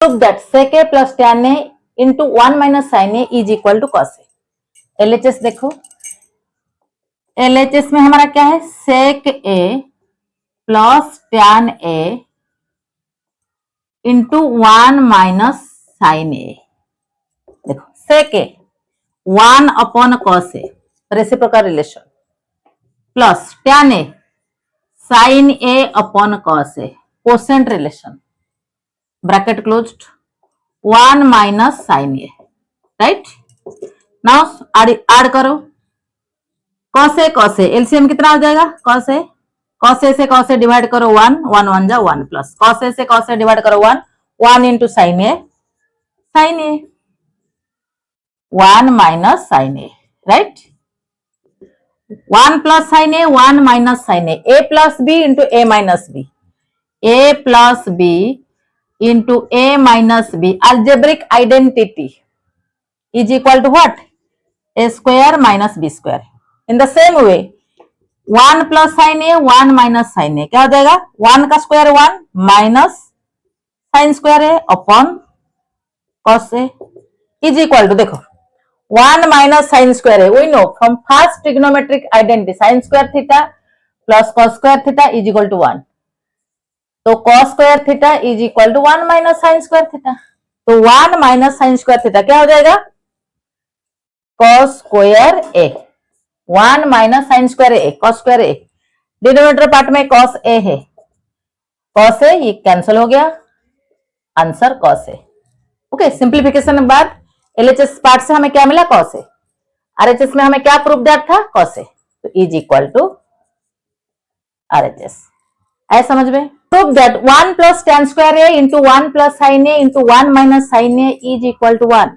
Prove that sec a plus tan a into 1 minus sin a is equal to cos a. LHS देखो, LHS में हमारा क्या है, sec a plus tan a into 1 minus sin a. देखो sec a 1 upon cos a, reciprocal relation, plus tan a sin a upon cos a, quotient relation, bracket closed, 1 minus sin a, right. Now add करो cos a, LCM कितना आ जाएगा, cos a से cos a divide करो 1, 1 1 जा 1 plus cos a से cos a divide करो 1, 1 into sin a 1 minus sin a, right. 1 plus sin a 1 minus sin a plus b into a minus b, a plus b into a minus b, algebraic identity is equal to what, a square minus b square. In the same way 1 plus sin a 1 minus sin a क्या हो जाएगा, 1 का square 1 minus sin square a upon cos a is equal to, देखो 1 minus sin square a, we know from first trigonometric identity sin square theta plus cos square theta is equal to 1, तो cos square theta is equal to 1 minus sin square theta, तो 1 minus sin square theta क्या हो जाएगा, cos square a, 1 minus sign square A, cos square A, denominator part में cos a है, cos a ये cancel हो गया, answer cos a। Okay, simplification के बाद एलएचएस पार्ट से हमें क्या मिला, cos a, आरएचएस में हमें क्या प्रूफ दैट था, cos a, तो इज इक्वल टू आरएचएस। ऐसा समझ में, proof that 1 plus tan square a into 1 plus sin a into 1 minus sin a is equal to 1।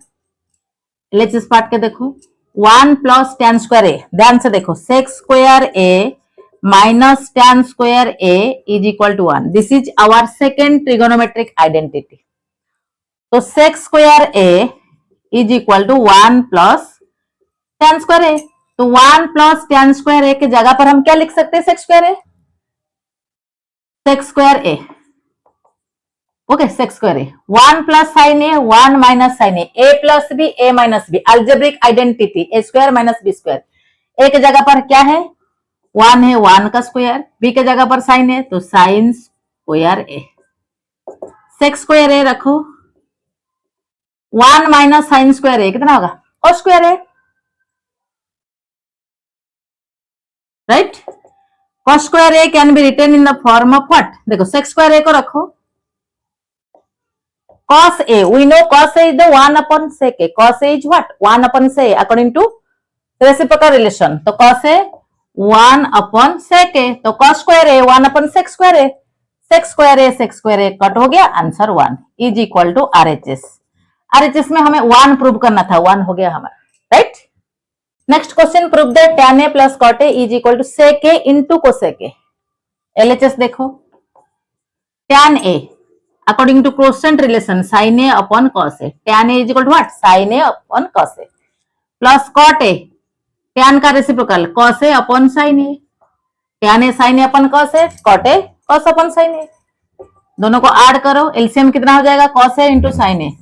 LHS part के देखो 1 प्लस tan स्क्वायर ए, ध्यान से देखो sec square A minus tan square A is equal to 1, this is our second trigonometric identity, तो sec square A is equal to 1 plus tan square A, तो 1 plus tan square ए के जगह पर हम क्या लिख सकते हैं, sec square A, sec square A, okay sec square A, 1 plus sin a 1 minus sin a plus b a minus b, algebraic identity a square minus b square, a के जगह पर क्या है 1 है, 1 का स्क्वायर, b के जगह पर sin है तो sin square a, sec square a रखो, 1 माइनस sin स्क्वायर a कितना होगा, cos square a, right. cos square a can be written in the form of what, देखो sec स्क्वायर a को रखो, cos a, we know cos a is the 1 upon sec a, cos a is what, 1 upon sec a according to reciprocal relation, तो cos a 1 upon sec a, तो cos square a 1 upon sec square a, sec square a cut हो गया, answer 1 is equal to RHS. RHS में हमें 1 prove करना था, 1 हो गया हमारा, right. Next question, prove that tan a plus cot a is equal to sec a into cosec a। LHS देखो, tan a according to quotient relation sin a upon cos a, tan a is equal to what, sin a upon cos a, plus cot a, tan का reciprocal cos a upon sin a, tan a sin a upon cos a, cot a cos upon sin a, दोनों को add करो, LCM कितना हो जाएगा, cos a into sin a,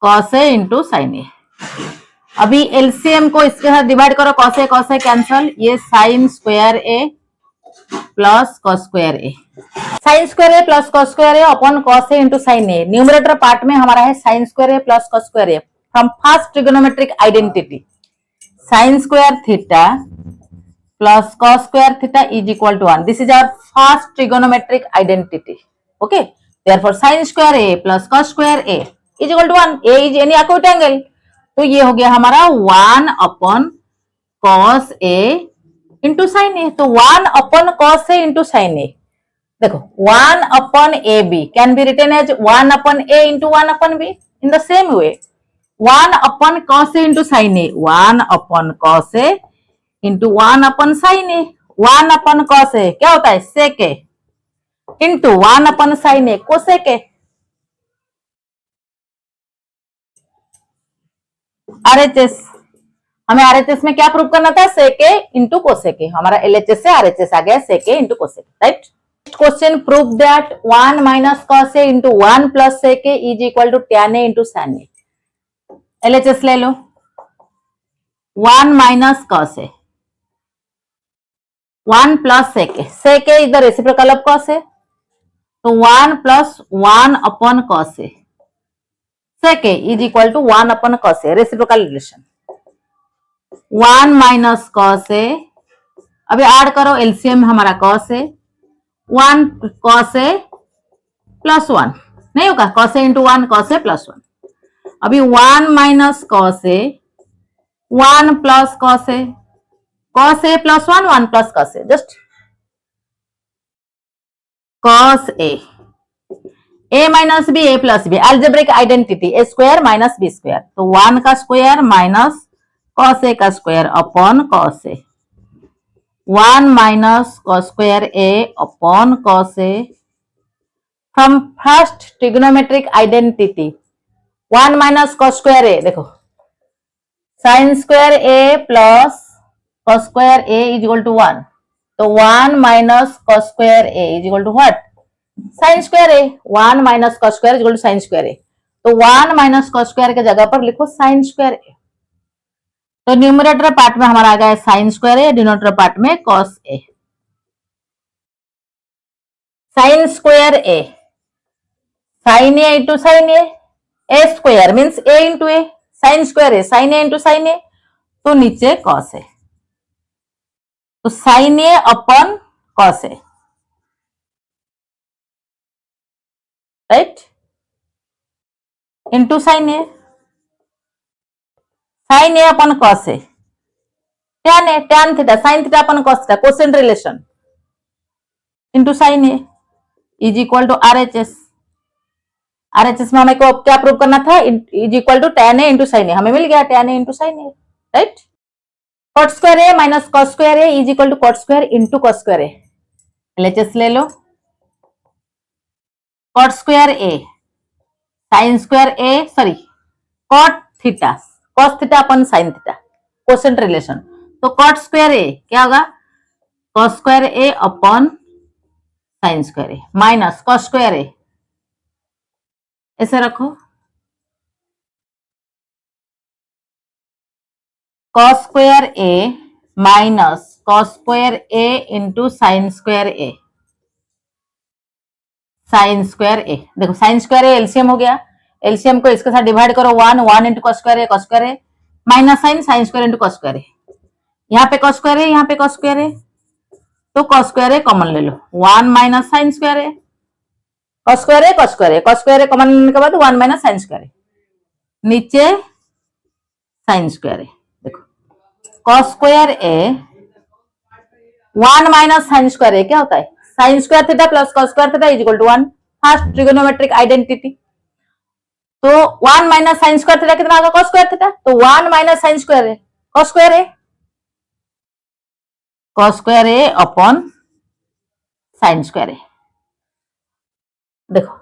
cos a into sin a। अभी LCM को इसके साथ डिवाइड करो, cos a कैंसल, ये sin square a plus cos square a, sin square a plus cos square a upon cos a into sin a, numerator part में हमारा है sin square a plus cos square a, from first trigonometric identity sin square theta plus cos square theta is equal to 1, this is our first trigonometric identity, okay, therefore sin square a plus cos square a is equal to 1, a is any acute angle, तो ये हो गया हमारा 1 upon cos a into sine A, तो 1 upon cos a into sine ए, देखो 1 upon A B can be written as 1 upon A into 1 upon B, in the same way 1 upon cos a into sine A, 1 upon cos a into 1 upon sine A, 1 upon cos a क्या होता है sec a into 1 upon sine a cosec a, RHS, हमें RHS में क्या prove करना था, sec a into cosec a, हमारा LHS से आरएचएस आ गया sec a into cosec, right. Question prove that 1 minus cos a into 1 plus sec a is equal to tan a into sin a। LHS ले लो। 1 minus cos a, 1 plus sec a is the reciprocal of cos a, तो 1 plus 1 upon cos a, sec a is equal to 1 upon cos a, reciprocal relation. 1 minus cos a, अभी add करो, LCM हमारा cos a, 1 cos a plus 1 नहीं होगा, cos a into 1 cos a plus 1। अभी 1 minus cos a, 1 plus cos a plus 1 plus cos a, just cos a minus B a plus b, algebraic identity a square minus B square, तो 1 का square minus cos a का square upon cos a, 1 minus cos square a upon cos a। From first trigonometric identity 1 minus cos square a, देखो sin square a plus cos square a is equal to 1, तो 1 minus cos square a is equal to what, sin square a। 1 minus cos square is equal to sin square a, तो 1 minus cos square के जगह पर लिखो sin square a, तो numerator part में हमारा आ गया sin square a, denominator part में cos a। sin square a, sin a into sin a square means a into a, sin square a sin a into sin a, तो नीचे cos a, तो sin a upon cos a, right, into sin a upon cos a, tan theta sin theta upon cos theta, quotient relation, into sin a is equal to RHS। RHS में हमें को क्या prove करना था, is equal to tan a into sin a, हमें मिल गया tan a into sin a, right. cot square a minus cos square a is equal to cot square into cos square a, LHS ले लो। cot square a sin square a sorry cot theta cos theta upon sin theta, quotient relation, तो cot square a क्या होगा, cos square a upon sin square a minus cos square a, ऐसे रखो, cos square a minus cos square a into sin square a, sin square a, देखो sin square a LCM हो गया, LCM को इसके साथ डिवाइड करो, 1 into cos square a minus sin square into cos square a, यहाँ पे cos square a, यहाँ पे cos स्क्वायर a, तो cos स्क्वायर a कॉमन ले लो, 1 minus sin square a, cos square a common लेने के बाद 1 माइनस sin स्क्वायर a, नीचे sin स्क्वायर a, देखो cos square a 1 minus sin square a क्या होता है, sin square theta plus cos square theta is equal to 1, first trigonometric identity, तो 1 minus sin square theta कितना होगा, cos square theta, तो 1 minus sin square a cos square a upon sin square a, देखो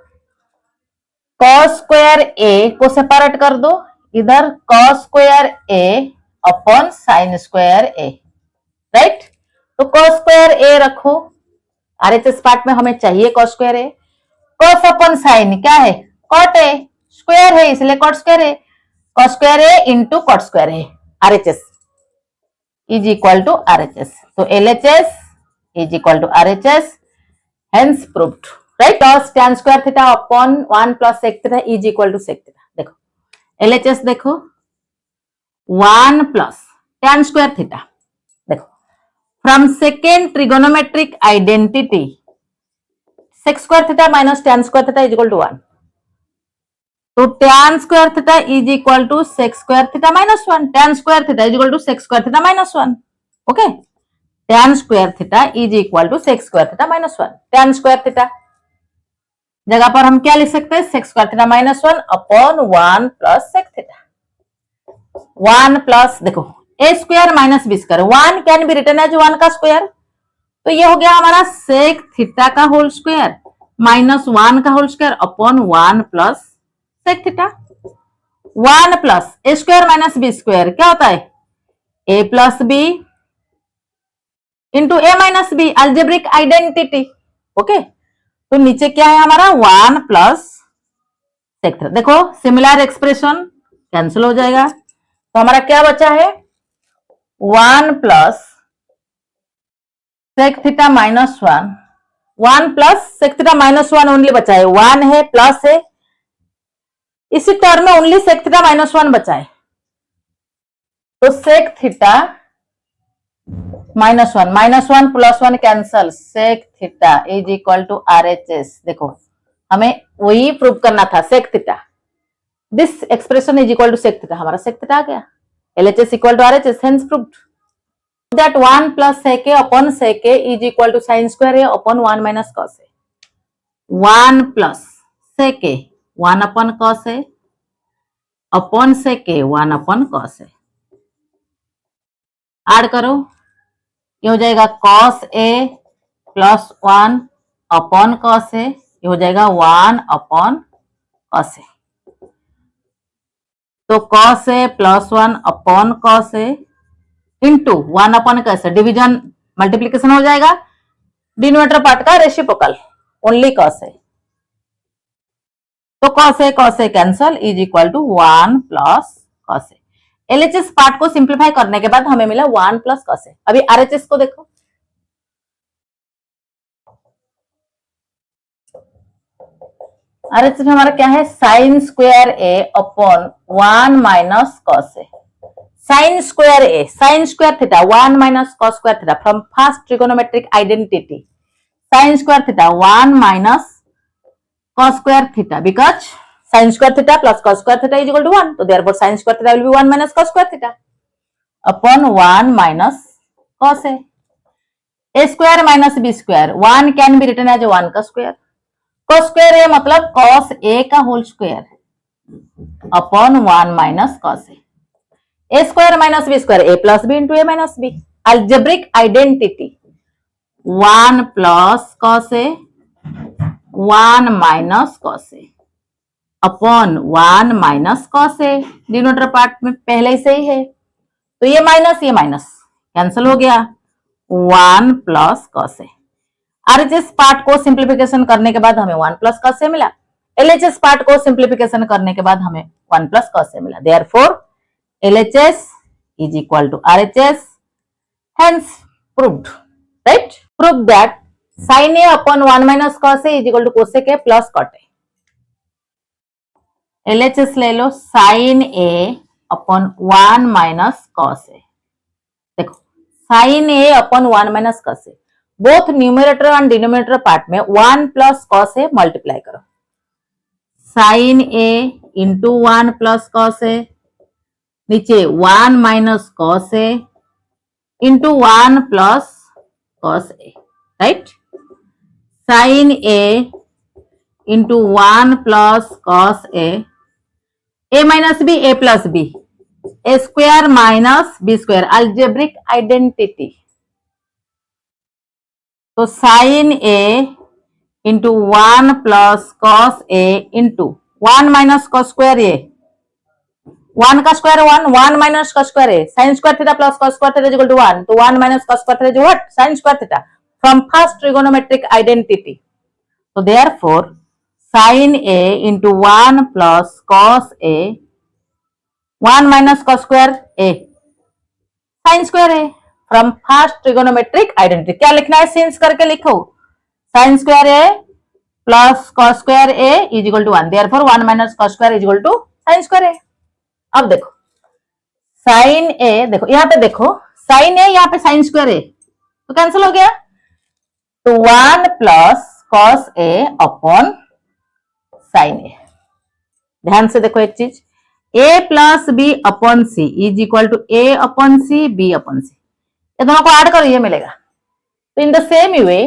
cos square a को separate कर दो, इधर cos square a upon sin square a, right, तो cos स्क्वायर a रखो, RHS पार्ट में हमें चाहिए cos square a, cos upon sin क्या है, cot a, स्क्वायर है इसलिए cot square a, cos square a into cot square a, RHS is equal to RHS, तो LHS is equal to RHS, hence proved, right. cos tan square theta upon 1 plus sec theta is equal to sec theta, देखो LHS देखो 1 plus tan square theta, देखो from second trigonometric identity sec square theta minus tan square theta is equal to 1, तो tan square theta is equal to sec square theta minus 1, tan square theta is equal to sec square theta minus 1, okay, tan square theta is equal to sec square theta minus 1, tan square theta जगह पर हम क्या लिख सकते हैं, sec square theta minus 1 upon 1 plus sec theta, 1 plus देखो a square minus b square, 1 can be written as 1 का square, तो ये हो गया हमारा sec थीटा का होल स्क्वायर माइनस 1 का whole square upon 1 plus sec theta, 1 plus a square minus b square क्या होता है, a plus b into a minus b, algebraic identity, okay, तो नीचे क्या है हमारा 1 प्लस सेक थीटा। देखो सिमिलर एक्सप्रेशन कैंसिल हो जाएगा, तो हमारा क्या बचा है 1 plus sec theta minus 1, 1 plus sec theta minus 1 only बचा है, 1 है प्लस है, इसी टर्म में ओनली सेक थीटा माइनस 1 बचा है, तो sec theta minus one plus 1 cancel, sec theta is equal to RHS। देखो हमें वही प्रूव करना था, sec theta, this expression is equal to sec theta, हमारा सेक थीटा आ गया, LHS equal to RHS, hence proved that 1 plus sec a upon sec a is equal to sine square a upon 1 minus cos a। 1 plus sec a 1 upon cos a upon sec a 1 upon cos a, add करो, ये हो जाएगा cos a plus 1 upon cos a, ये हो जाएगा 1 upon cos a, तो cos a plus 1 upon cos a into 1 upon कैसे, division multiplication हो जाएगा, डिनोमिनेटर पार्ट का रेसिप्रोकल ओनली cos a, तो cos a cancel is equal to 1 plus cos a। LHS part को सिंप्लीफाई करने के बाद हमें मिला 1 प्लस cos a। अभी RHS को देखो, RHS में हमारा क्या है sine square a upon 1 minus cos a, sine square theta 1 minus cos square theta from first trigonometric identity, sine square theta 1 minus cos square theta, because sine square theta plus cos square theta is equal to 1, तो therefore sine square theta will be 1 minus cos square theta upon 1 minus cos a square minus b square, 1 can be written as 1 का square, cos square a मतलब cos a का whole square upon 1 minus cos a square minus B square, a plus b into a minus b, algebraic identity 1 plus cos a 1 minus cos a upon 1 minus cos a, denominator part में पहले से ही है, तो ये minus cancel हो गया, 1 plus cos a। RHS part को simplification करने के बाद हमें 1 प्लस cos a मिला, LHS पार्ट को सिंप्लीफिकेशन करने के बाद हमें 1 प्लस cos a मिला, therefore LHS is equal to RHS, hence proved, right? Prove that sin A upon 1 minus cos A is equal to cosec A plus cot A. LHS ले लो, sin A upon 1 minus cos A, देखो sin A upon 1 minus cos A, both numerator and denominator part में 1 plus cos A multiply करो, sin A into 1 plus cos A, नीचे 1 minus cos a into 1 plus cos a, right, sine a into 1 plus cos a minus B a plus B, a square minus B square, algebraic identity, तो sine a into 1 plus cos a into 1 minus cos square a, 1 का square 1 minus cos square है, sin square theta plus cos square theta equal to 1, तो 1 minus cos square theta is what, sin square theta from first trigonometric identity, तो therefore sin a into 1 plus cos a, 1 minus cos square a, sin square a from first trigonometric identity, क्या लिखना है सिंस करके लिखो, sin square a plus cos square a is equal to 1, therefore 1 minus cos square is equal to sin square a। अब देखो sine ए, देखो यहां पे देखो साइन ए, यहाँ पे साइन स्क्वायर ए, तो कैंसिल हो गया, तो 1 plus cos a upon sine A. ध्यान से देखो एक चीज, a plus B upon C is equal to a upon C B upon C, ये दोनों को ऐड करो, ये मिलेगा, तो in the same way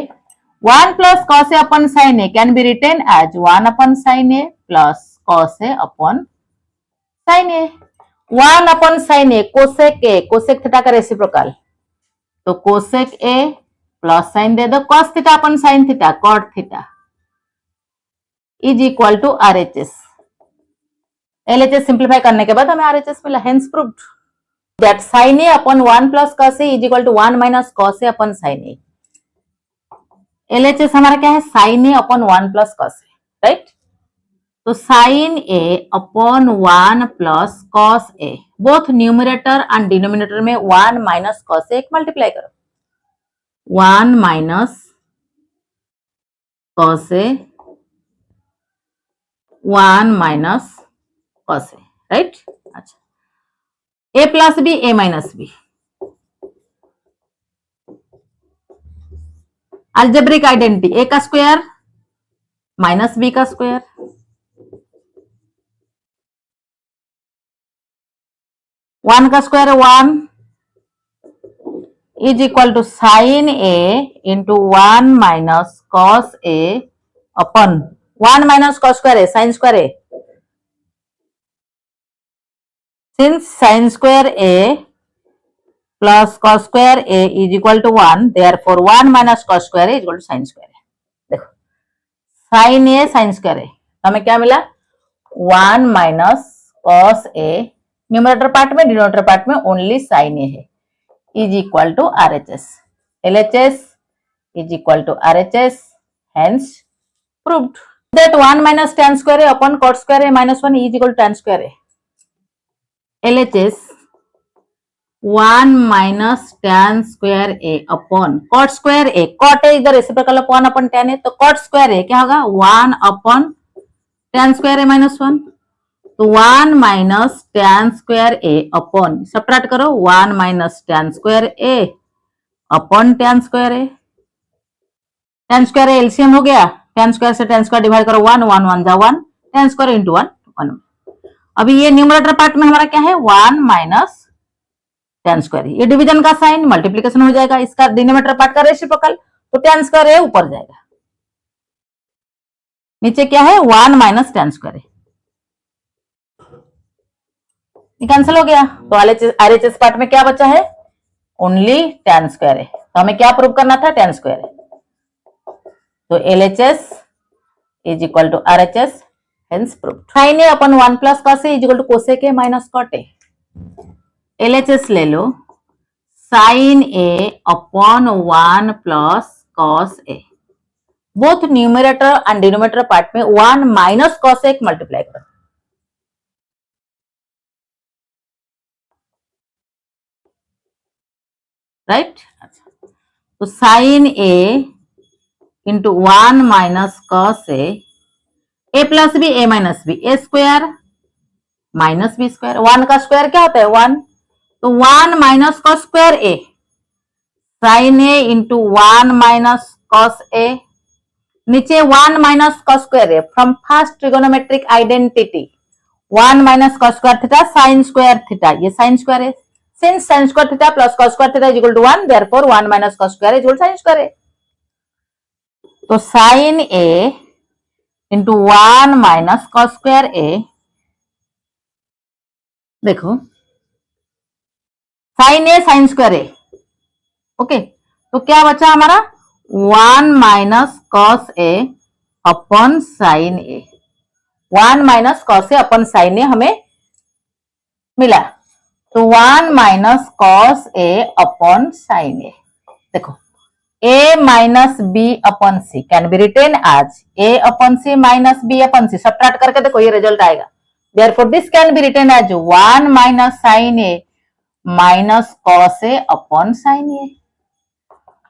1 plus cos a upon sine A can be written as 1 upon sine A plus cos a upon sine A, 1 upon sine A cosec theta का reciprocal, तो cosec a plus sine दे दो, cos theta upon sine theta cot theta is equal to RHS, LHS simplify करने के बाद हमें RHS मिला, hence proved that sine A upon 1 plus cos a is equal to 1 minus cos a upon sine a. LHS हमारा क्या है, sine A upon 1 plus cos a, right. तो sine A upon 1 plus cos A, both numerator and denominator में 1 minus cos ए multiply करो, 1 minus cos a, 1 minus cos a, right. अच्छा, a plus B, A minus b, algebraic identity, a का square minus b का square, one का square 1 is equal to sine A into 1 minus cos a upon 1 minus cos square a, sine square a, since sine square a plus cos square A is equal to 1, therefore 1 minus cos square A is equal to sine square A. देखो sine A sine square A, हमें क्या मिला, 1 minus cos A, numerator part में, denominator part में only sine A है, is equal to RHS, LHS is equal to RHS, hence proved that 1 minus tan square a upon cot square a minus 1 is equal to tan square a. LHS 1 minus tan square a upon cot square a, cot a इधर reciprocal of 1 upon tan a, तो cot square a क्या होगा, 1 upon tan square a minus 1, तो 1 minus tan square ए upon, subtract करो, 1 minus tan square A upon tan square A, tan square A LCM हो गया, tan square से tan square divide करो, 1 1 1 जा 1, टैन स्क्वायर इंटू 1 1। अभी ये न्यूमरेटर पार्ट में हमारा क्या है, 1 माइनस टैन स्क्वायर, ये डिवीजन का साइन मल्टीप्लीकेशन हो जाएगा, इसका डिनोमिनेटर पार्ट का रेसिप्रोकल, तो टैन स्क्वायर ए ऊपर जाएगा, नीचे क्या है 1 माइनस टैन स्क्वायर ए, कैंसिल हो गया। तो RHS पार्ट में क्या बचा है, ओनली tan स्क्वायर है, तो हमें क्या प्रूव करना था, tan स्क्वायर है, तो LHS is equal to RHS, hence proved. Sine A upon 1 plus cos A is equal to cosec A minus cot A, LHS ले लो, sine A upon 1 plus cos A, both numerator and denominator part में 1 minus cos ए multiply करो, right. तो sine A into 1 minus cos A plus B, A minus B, A square minus B square, 1 का square क्या होता है 1, तो 1 minus cos square a, sign A into 1 minus cos ए, नीचे 1 minus cos square A, from first trigonometric identity 1 minus cos square theta sine square theta, ये sine square है, since sin square theta plus cos square theta is equal to 1, therefore 1 minus cos square is equal to sin square a. तो sin a into 1 minus cos square a, देखो sin a sin square a, okay, तो क्या बचा हमारा 1 minus cos a upon sin a, 1 minus cos a upon sin a हमें मिला, तो 1 minus cos a upon sine ए, देखो a minus b upon c can be written as a upon c minus b upon c, subtract करके देखो ये result आएगा, therefore this can be written as 1 minus sine a minus cos a upon sine A,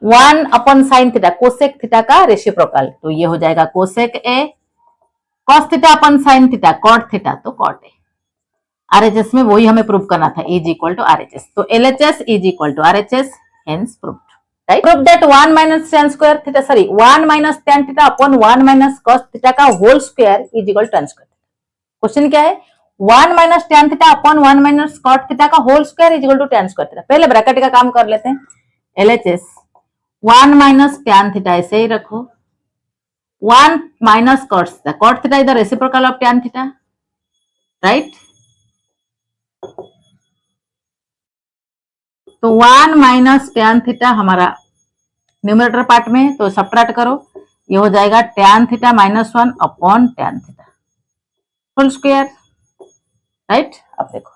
1 upon sine theta cosec theta का reciprocal, तो ये हो जाएगा cosec a, cos theta upon sine theta cot theta, तो cot A. RHS में वही हमें prove करना था, इज इक्वल टू RHS, तो LHS is equal to RHS, hence proved, right. Prove that 1 minus tan square theta, sorry 1 minus tan theta upon 1 minus cos theta का whole square is equal to tan square. Question क्या है, 1 minus tan theta upon 1 minus cot theta का whole square is equal to tan square theta. पहले bracket का काम कर लेते हैं, LHS 1 माइनस tan थीटा ऐसे ही रखो, 1 माइनस cot थीटा इधर reciprocal of tan theta, right. तो 1 माइनस टैन थीटा हमारा न्यूमरेटर पार्ट में, तो सबट्रैक्ट करो, ये हो जाएगा tan theta minus 1 upon tan theta full square, right. अब देखो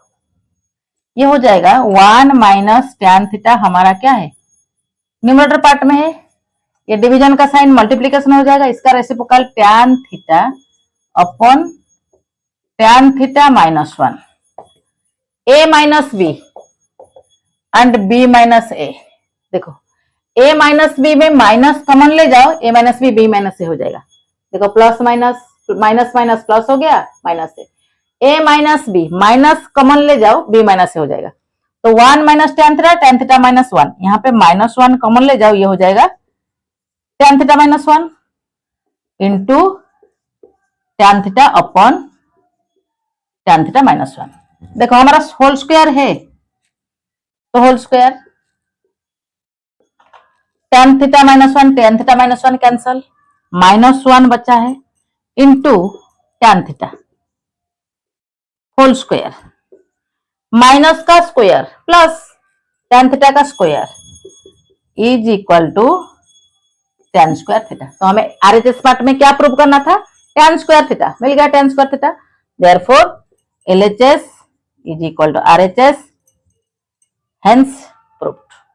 ये हो जाएगा 1 माइनस टैन थीटा हमारा क्या है न्यूमरेटर पार्ट में है, ये डिवीजन का साइन मल्टीप्लीकेशन हो जाएगा, इसका reciprocal tan theta upon tan theta minus 1, a minus b and b minus a। देखो a माइनस बी में माइनस कॉमन ले जाओ, a minus b minus a हो जाएगा। देखो plus minus minus minus plus हो गया, minus a minus b minus common ले जाओ, b माइनस a हो जाएगा। तो 1 माइनस tan थीटा माइनस 1, यहाँ पे माइनस 1 कॉमन ले जाओ, ये हो जाएगा tan theta minus 1 into tan theta upon tan theta minus 1। देखो हमारा होल स्क्वायर है, तो whole square tan theta minus 1 cancel, minus 1 बचा है into tan theta whole square minus का स्क्वायर प्लस tan थीटा का square is equal to tan square theta. तो हमें आरएचएस पार्ट में क्या प्रूव करना था, tan स्क्वायर थीटा, मिल गया tan square theta. Therefore LHS is equal to RHS, hence